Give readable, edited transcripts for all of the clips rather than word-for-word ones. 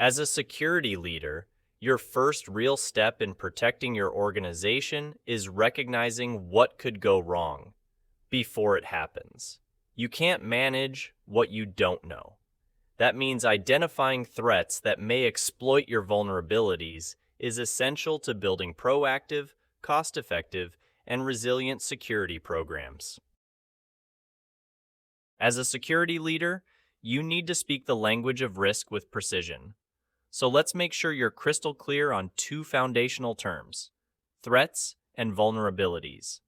As a security leader, your first real step in protecting your organization is recognizing what could go wrong before it happens. You can't manage what you don't know. That means identifying threats that may exploit your vulnerabilities is essential to building proactive, cost-effective, and resilient security programs. As a security leader, you need to speak the language of risk with precision. So let's make sure you're crystal clear on two foundational terms: threats and vulnerabilities.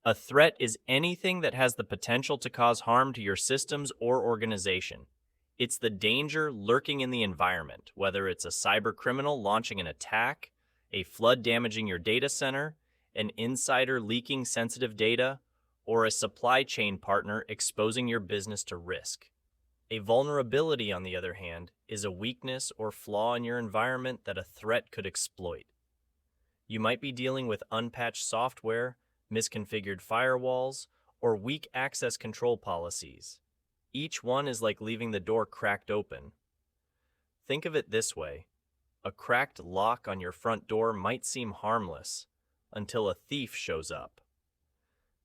A threat is anything that has the potential to cause harm to your systems or organization. It's the danger lurking in the environment, whether it's a cyber criminal launching an attack, a flood damaging your data center, an insider leaking sensitive data, or a supply chain partner exposing your business to risk. A vulnerability, on the other hand, is a weakness or flaw in your environment that a threat could exploit. You might be dealing with unpatched software, misconfigured firewalls, or weak access control policies. Each one is like leaving the door cracked open. Think of it this way: a cracked lock on your front door might seem harmless until a thief shows up.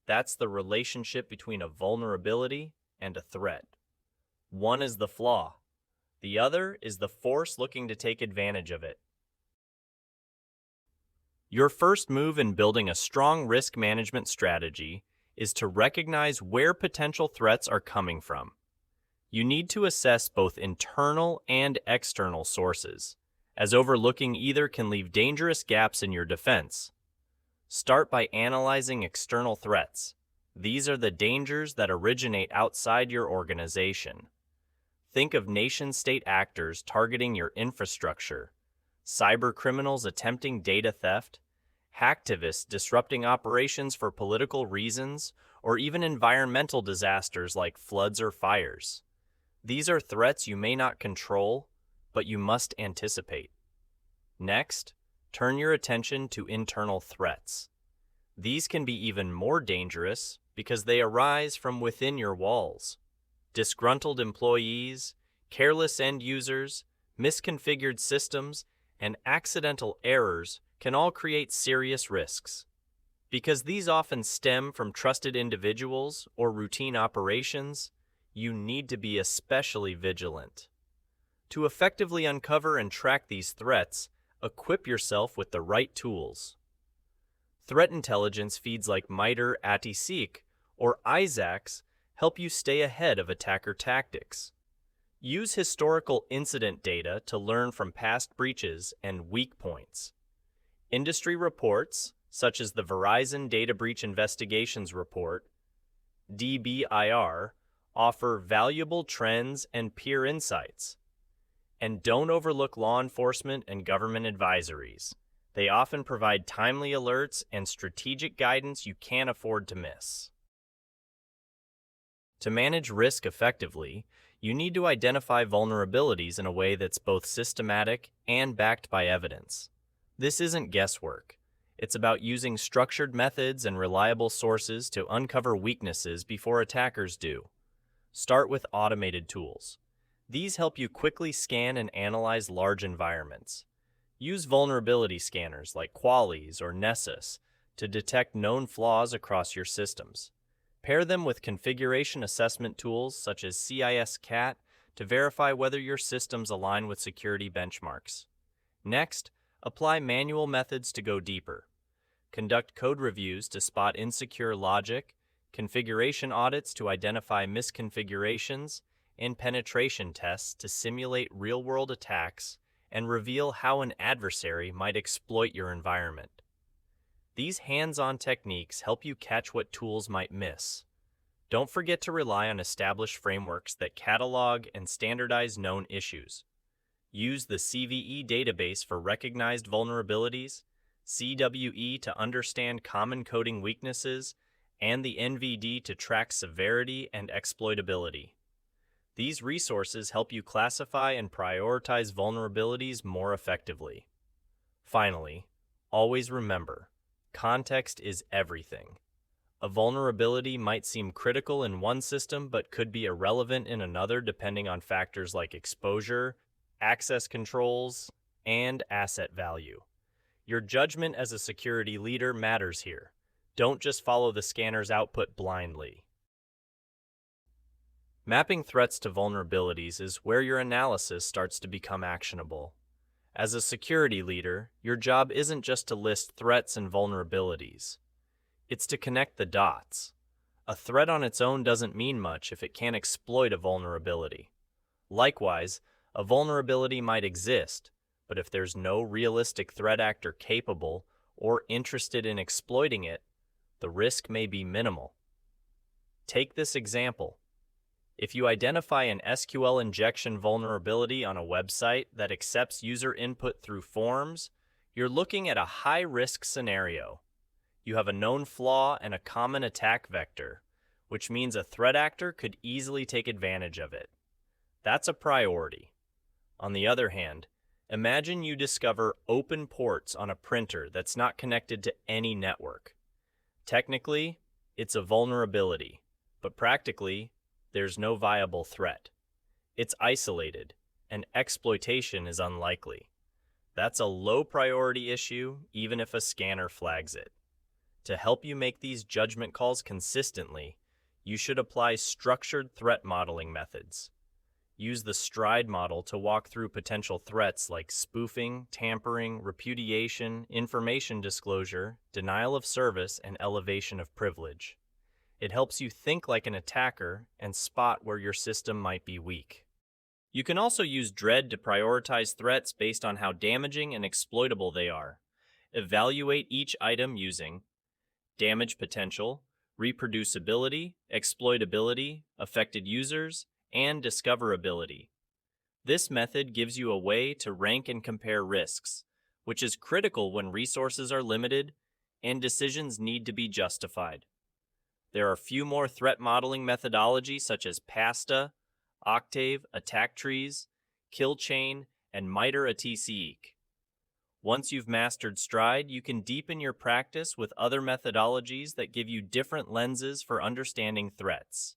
That's the relationship between a vulnerability and a threat. One is the flaw. The other is the force looking to take advantage of it. Your first move in building a strong risk management strategy is to recognize where potential threats are coming from. You need to assess both internal and external sources, as overlooking either can leave dangerous gaps in your defense. Start by analyzing external threats. These are the dangers that originate outside your organization. Think of nation-state actors targeting your infrastructure, cyber criminals attempting data theft, hacktivists disrupting operations for political reasons, or even environmental disasters like floods or fires. These are threats you may not control, but you must anticipate. Next, turn your attention to internal threats. These can be even more dangerous because they arise from within your walls. Disgruntled employees, careless end users, misconfigured systems, and accidental errors can all create serious risks. Because these often stem from trusted individuals or routine operations, you need to be especially vigilant. To effectively uncover and track these threats, equip yourself with the right tools. Threat intelligence feeds like MITRE ATT-SEEK or ISACs help you stay ahead of attacker tactics. Use historical incident data to learn from past breaches and weak points. Industry reports, such as the Verizon Data Breach Investigations Report, DBIR, offer valuable trends and peer insights. And don't overlook law enforcement and government advisories. They often provide timely alerts and strategic guidance you can't afford to miss. To manage risk effectively, you need to identify vulnerabilities in a way that's both systematic and backed by evidence. This isn't guesswork. It's about using structured methods and reliable sources to uncover weaknesses before attackers do. Start with automated tools. These help you quickly scan and analyze large environments. Use vulnerability scanners like Qualys or Nessus to detect known flaws across your systems. Pair them with configuration assessment tools such as CISSP to verify whether your systems align with security benchmarks. Next, apply manual methods to go deeper. Conduct code reviews to spot insecure logic, configuration audits to identify misconfigurations, and penetration tests to simulate real-world attacks and reveal how an adversary might exploit your environment. These hands-on techniques help you catch what tools might miss. Don't forget to rely on established frameworks that catalog and standardize known issues. Use the CVE database for recognized vulnerabilities, CWE to understand common coding weaknesses, and the NVD to track severity and exploitability. These resources help you classify and prioritize vulnerabilities more effectively. Finally, always remember, context is everything. A vulnerability might seem critical in one system but could be irrelevant in another depending on factors like exposure, access controls, and asset value. Your judgment as a security leader matters here. Don't just follow the scanner's output blindly. Mapping threats to vulnerabilities is where your analysis starts to become actionable. As a security leader, your job isn't just to list threats and vulnerabilities. It's to connect the dots. A threat on its own doesn't mean much if it can't exploit a vulnerability. Likewise, a vulnerability might exist, but if there's no realistic threat actor capable or interested in exploiting it, the risk may be minimal. Take this example. If you identify an SQL injection vulnerability on a website that accepts user input through forms, you're looking at a high-risk scenario. You have a known flaw and a common attack vector, which means a threat actor could easily take advantage of it. That's a priority. On the other hand, imagine you discover open ports on a printer that's not connected to any network. Technically, it's a vulnerability, but practically, there's no viable threat. It's isolated, and exploitation is unlikely. That's a low-priority issue, even if a scanner flags it. To help you make these judgment calls consistently, you should apply structured threat modeling methods. Use the STRIDE model to walk through potential threats like spoofing, tampering, repudiation, information disclosure, denial of service, and elevation of privilege. It helps you think like an attacker and spot where your system might be weak. You can also use DREAD to prioritize threats based on how damaging and exploitable they are. Evaluate each item using damage potential, reproducibility, exploitability, affected users, and discoverability. This method gives you a way to rank and compare risks, which is critical when resources are limited and decisions need to be justified. There are few more threat modeling methodologies such as PASTA, Octave, attack trees, kill chain, and MITRE ATC. Once you've mastered STRIDE, you can deepen your practice with other methodologies that give you different lenses for understanding threats.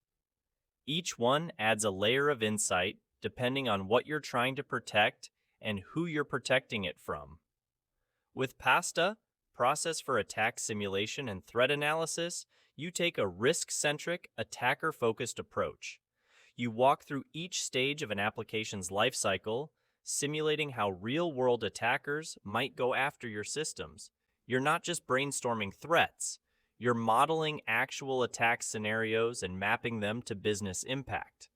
Each one adds a layer of insight depending on what you're trying to protect and who you're protecting it from. With PASTA, Process for Attack Simulation and Threat Analysis, you take a risk-centric, attacker-focused approach. You walk through each stage of an application's lifecycle, simulating how real-world attackers might go after your systems. You're not just brainstorming threats, you're modeling actual attack scenarios and mapping them to business impact.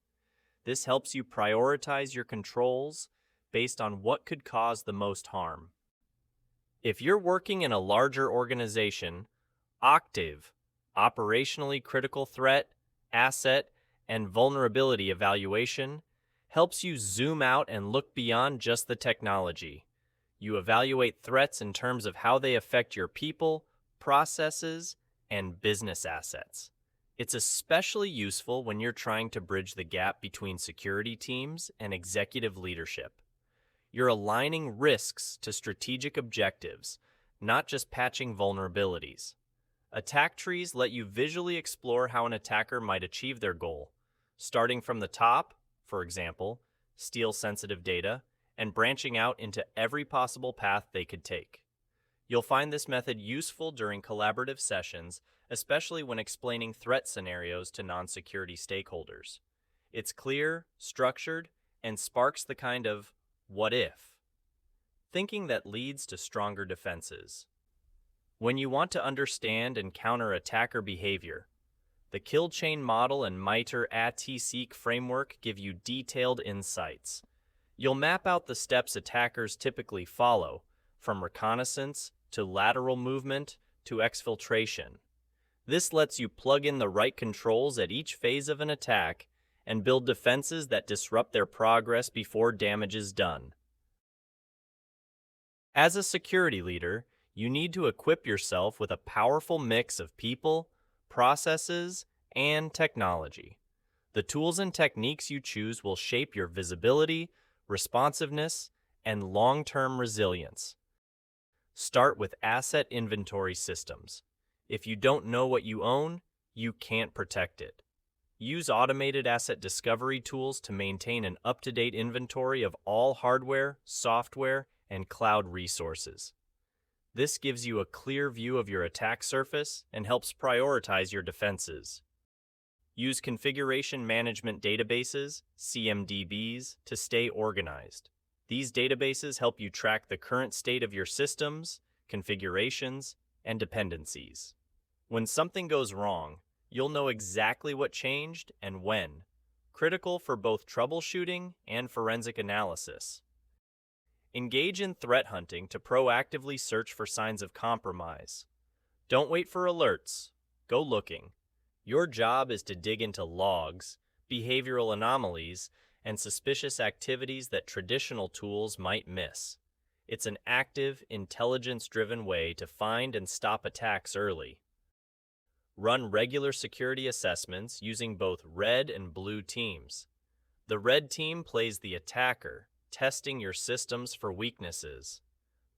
This helps you prioritize your controls based on what could cause the most harm. If you're working in a larger organization, Octave, Operationally Critical Threat, Asset, and Vulnerability Evaluation, helps you zoom out and look beyond just the technology. You evaluate threats in terms of how they affect your people, processes, and business assets. It's especially useful when you're trying to bridge the gap between security teams and executive leadership. You're aligning risks to strategic objectives, not just patching vulnerabilities. Attack trees let you visually explore how an attacker might achieve their goal, starting from the top, for example, steal sensitive data, and branching out into every possible path they could take. You'll find this method useful during collaborative sessions, especially when explaining threat scenarios to non-security stakeholders. It's clear, structured, and sparks the kind of what if thinking that leads to stronger defenses. When you want to understand and counter attacker behavior, the kill chain model and MITRE ATC framework give you detailed insights. You'll map out the steps attackers typically follow, from reconnaissance to lateral movement to exfiltration. This lets you plug in the right controls at each phase of an attack and build defenses that disrupt their progress before damage is done. As a security leader, you need to equip yourself with a powerful mix of people, processes, and technology. The tools and techniques you choose will shape your visibility, responsiveness, and long-term resilience. Start with asset inventory systems. If you don't know what you own, you can't protect it. Use automated asset discovery tools to maintain an up-to-date inventory of all hardware, software, and cloud resources. This gives you a clear view of your attack surface and helps prioritize your defenses. Use configuration management databases, CMDBs, to stay organized. These databases help you track the current state of your systems, configurations, and dependencies. When something goes wrong, you'll know exactly what changed and when, critical for both troubleshooting and forensic analysis. Engage in threat hunting to proactively search for signs of compromise. Don't wait for alerts. Go looking. Your job is to dig into logs, behavioral anomalies, and suspicious activities that traditional tools might miss. It's an active, intelligence-driven way to find and stop attacks early. Run regular security assessments using both red and blue teams. The red team plays the attacker, testing your systems for weaknesses.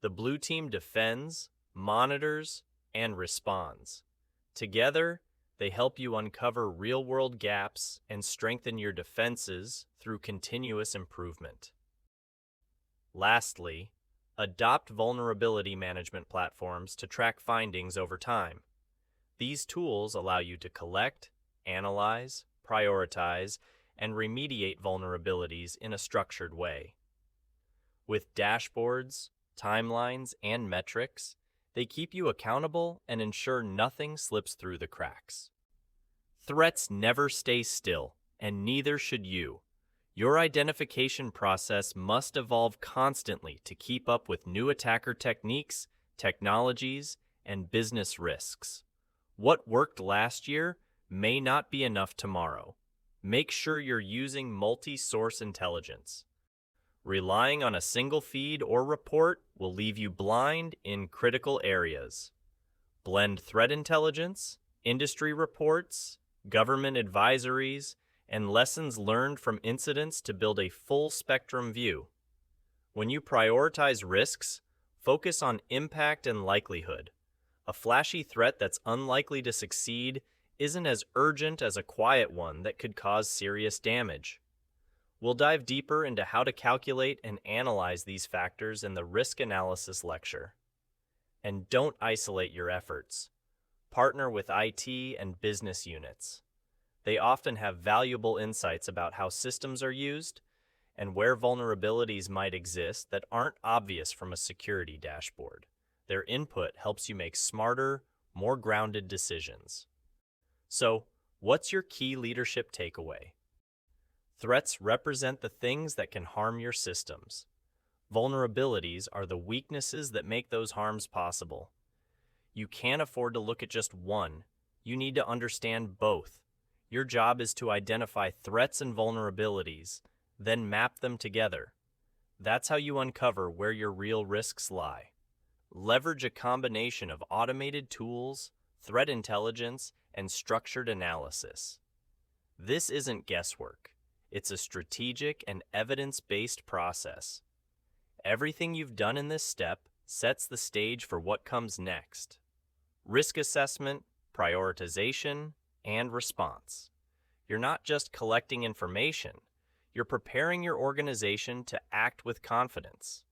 The blue team defends, monitors, and responds. Together, they help you uncover real-world gaps and strengthen your defenses through continuous improvement. Lastly, adopt vulnerability management platforms to track findings over time. These tools allow you to collect, analyze, prioritize, and remediate vulnerabilities in a structured way. With dashboards, timelines, and metrics, they keep you accountable and ensure nothing slips through the cracks. Threats never stay still, and neither should you. Your identification process must evolve constantly to keep up with new attacker techniques, technologies, and business risks. What worked last year may not be enough tomorrow. Make sure you're using multi-source intelligence. Relying on a single feed or report will leave you blind in critical areas. Blend threat intelligence, industry reports, government advisories, and lessons learned from incidents to build a full spectrum view. When you prioritize risks, focus on impact and likelihood. A flashy threat that's unlikely to succeed isn't as urgent as a quiet one that could cause serious damage. We'll dive deeper into how to calculate and analyze these factors in the risk analysis lecture. And don't isolate your efforts. Partner with IT and business units. They often have valuable insights about how systems are used and where vulnerabilities might exist that aren't obvious from a security dashboard. Their input helps you make smarter, more grounded decisions. So, what's your key leadership takeaway? Threats represent the things that can harm your systems. Vulnerabilities are the weaknesses that make those harms possible. You can't afford to look at just one. You need to understand both. Your job is to identify threats and vulnerabilities, then map them together. That's how you uncover where your real risks lie. Leverage a combination of automated tools, threat intelligence, and structured analysis. This isn't guesswork. It's a strategic and evidence-based process. Everything you've done in this step sets the stage for what comes next. Risk assessment, prioritization, and response. You're not just collecting information, you're preparing your organization to act with confidence.